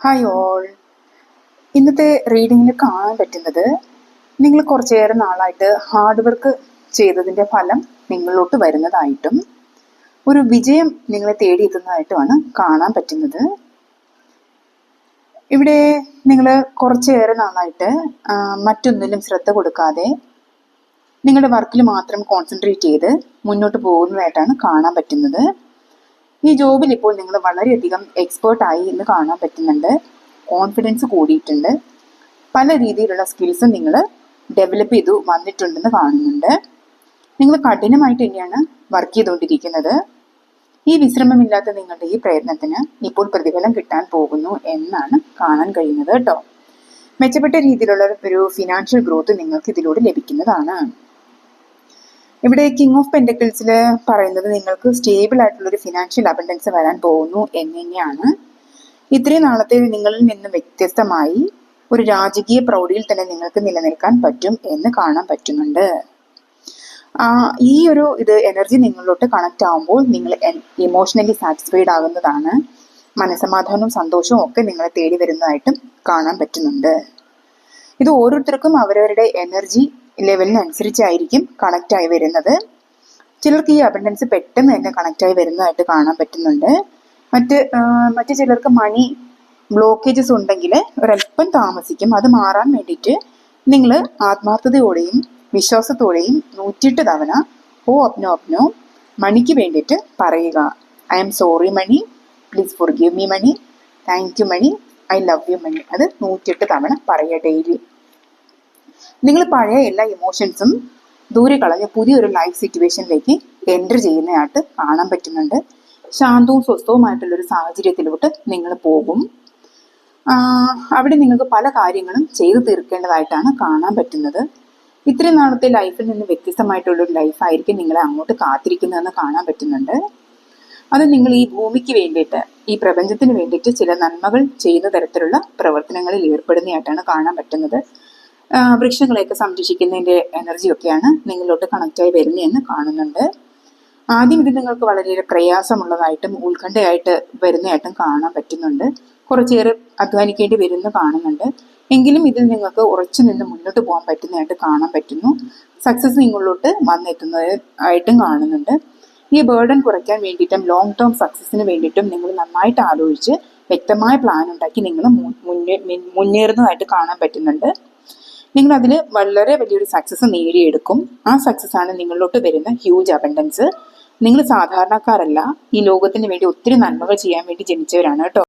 Hi all. ഇന്നത്തെ റീഡിങ്ങിൽ കാണാൻ പറ്റുന്നത് നിങ്ങൾ കുറച്ചേറെ നാളായിട്ട് ഹാർഡ് വർക്ക് ചെയ്തതിൻ്റെ ഫലം നിങ്ങളിലോട്ട് വരുന്നതായിട്ടും ഒരു വിജയം നിങ്ങളെ തേടിയെത്തുന്നതായിട്ടുമാണ് കാണാൻ പറ്റുന്നത്. ഇവിടെ നിങ്ങൾ കുറച്ചേറെ നാളായിട്ട് മറ്റൊന്നിലും ശ്രദ്ധ കൊടുക്കാതെ നിങ്ങളുടെ വർക്കിൽ മാത്രം കോൺസെൻട്രേറ്റ് ചെയ്ത് മുന്നോട്ട് പോകുന്നതായിട്ടാണ് കാണാൻ പറ്റുന്നത്. ഈ ജോബിൽ ഇപ്പോൾ നിങ്ങൾ വളരെയധികം എക്സ്പേർട്ടായി എന്ന് കാണാൻ പറ്റുന്നുണ്ട്. കോൺഫിഡൻസ് കൂടിയിട്ടുണ്ട്. പല രീതിയിലുള്ള സ്കിൽസും നിങ്ങൾ ഡെവലപ്പ് ചെയ്തു വന്നിട്ടുണ്ടെന്ന് കാണുന്നുണ്ട്. നിങ്ങൾ കഠിനമായിട്ട് തന്നെയാണ് വർക്ക് ചെയ്തുകൊണ്ടിരിക്കുന്നത്. ഈ വിശ്രമമില്ലാത്ത നിങ്ങളുടെ ഈ പ്രയത്നത്തിന് ഇപ്പോൾ പ്രതിഫലം കിട്ടാൻ പോകുന്നു എന്നാണ് കാണാൻ കഴിയുന്നത് കേട്ടോ. മെച്ചപ്പെട്ട രീതിയിലുള്ള ഒരു ഫിനാൻഷ്യൽ ഗ്രോത്ത് നിങ്ങൾക്ക് ഇതിലൂടെ ലഭിക്കുന്നതാണ്. ഇവിടെ കിങ് ഓഫ് പെൻറ്റക്കിൾസിൽ പറയുന്നത് നിങ്ങൾക്ക് സ്റ്റേബിൾ ആയിട്ടുള്ളൊരു ഫിനാൻഷ്യൽ അബണ്ടൻസ് വരാൻ പോകുന്നു എന്ന് തന്നെയാണ്. ഇത്രയും നാളത്തെ നിങ്ങളിൽ നിന്ന് വ്യത്യസ്തമായി ഒരു രാജകീയ പ്രൗഢിയിൽ തന്നെ നിങ്ങൾക്ക് നിലനിൽക്കാൻ പറ്റും എന്ന് കാണാൻ പറ്റുന്നുണ്ട്. ഈ ഒരു എനർജി നിങ്ങളിലോട്ട് കണക്ട് ആകുമ്പോൾ നിങ്ങൾ ഇമോഷണലി സാറ്റിസ്ഫൈഡ് ആകുന്നതാണ്. മനസ്സമാധാനവും സന്തോഷവും ഒക്കെ നിങ്ങളെ തേടി വരുന്നതായിട്ടും കാണാൻ പറ്റുന്നുണ്ട്. ഇത് ഓരോരുത്തർക്കും അവരവരുടെ എനർജി ലെവലിനനുസരിച്ചായിരിക്കും കണക്റ്റായി വരുന്നത്. ചിലർക്ക് ഈ അബണ്ടൻസ് പെട്ടെന്ന് തന്നെ കണക്റ്റായി വരുന്നതായിട്ട് കാണാൻ പറ്റുന്നുണ്ട്. മറ്റ് ചിലർക്ക് മണി ബ്ലോക്കേജസ് ഉണ്ടെങ്കിൽ ഒരല്പം താമസിക്കും. അത് മാറാൻ വേണ്ടിയിട്ട് നിങ്ങൾ ആത്മാർത്ഥതയോടെയും വിശ്വാസത്തോടെയും 108 തവണ ഓ അപ്നോ അപ്നോ മണിക്ക് വേണ്ടിയിട്ട് പറയുക. I'm sorry money, please forgive me money, thank you money, I love you money. അത് 108 തവണ പറയുക ഡെയിലി. നിങ്ങൾ പഴയ എല്ലാ ഇമോഷൻസും ദൂരെ കളഞ്ഞ് പുതിയൊരു ലൈഫ് സിറ്റുവേഷനിലേക്ക് എൻ്റർ ചെയ്യുന്നതായിട്ട് കാണാൻ പറ്റുന്നുണ്ട്. ശാന്തവും സ്വസ്ഥവുമായിട്ടുള്ളൊരു സാഹചര്യത്തിലോട്ട് നിങ്ങൾ പോകും. അവിടെ നിങ്ങൾക്ക് പല കാര്യങ്ങളും ചെയ്തു തീർക്കേണ്ടതായിട്ടാണ് കാണാൻ പറ്റുന്നത്. ഇത്രയും നാളത്തെ ലൈഫിൽ നിന്ന് വ്യത്യസ്തമായിട്ടുള്ളൊരു ലൈഫായിരിക്കും നിങ്ങളെ അങ്ങോട്ട് കാത്തിരിക്കുന്നതെന്ന് കാണാൻ പറ്റുന്നുണ്ട്. അത് നിങ്ങൾ ഈ ഭൂമിക്ക് വേണ്ടിയിട്ട്, ഈ പ്രപഞ്ചത്തിന് വേണ്ടിയിട്ട് ചില നന്മകൾ ചെയ്യുന്ന തരത്തിലുള്ള പ്രവർത്തനങ്ങളിൽ ഏർപ്പെടുന്നതായിട്ടാണ് കാണാൻ പറ്റുന്നത്. വൃക്ഷങ്ങളെയൊക്കെ സംരക്ഷിക്കുന്നതിൻ്റെ എനർജിയൊക്കെയാണ് നിങ്ങളിലോട്ട് കണക്റ്റായി വരുന്നതെന്ന് കാണുന്നുണ്ട്. ആദ്യം ഇത് നിങ്ങൾക്ക് വളരെയേറെ പ്രയാസമുള്ളതായിട്ടും ഉത്കണ്ഠയായിട്ട് വരുന്നതായിട്ടും കാണാൻ പറ്റുന്നുണ്ട്. കുറച്ചേറെ അധ്വാനിക്കേണ്ടി വരുമെന്ന് കാണുന്നുണ്ട്. എങ്കിലും ഇതിൽ നിങ്ങൾക്ക് ഉറച്ചു നിന്ന് മുന്നോട്ട് പോകാൻ പറ്റുന്നതായിട്ട് കാണാൻ പറ്റുന്നു. സക്സസ് നിങ്ങളിലോട്ട് വന്നെത്തുന്നതായിട്ടും കാണുന്നുണ്ട്. ഈ ബേർഡൻ കുറയ്ക്കാൻ വേണ്ടിയിട്ടും ലോങ് ടേം സക്സസിന് വേണ്ടിയിട്ടും നിങ്ങൾ നന്നായിട്ട് ആലോചിച്ച് വ്യക്തമായ പ്ലാൻ ഉണ്ടാക്കി നിങ്ങൾ മുന്നേറുന്നതായിട്ട് കാണാൻ പറ്റുന്നുണ്ട്. നിങ്ങൾ അതിൽ വളരെ വലിയൊരു സക്സസ് നേടിയെടുക്കും. ആ സക്സസ് ആണ് നിങ്ങളിലോട്ട് വരുന്ന ഹ്യൂജ് അബണ്ടൻസ്. നിങ്ങൾ സാധാരണക്കാരല്ല. ഈ ലോകത്തിന് വേണ്ടി ഒത്തിരി നന്മകൾ ചെയ്യാൻ വേണ്ടി ജനിച്ചവരാണ് കേട്ടോ.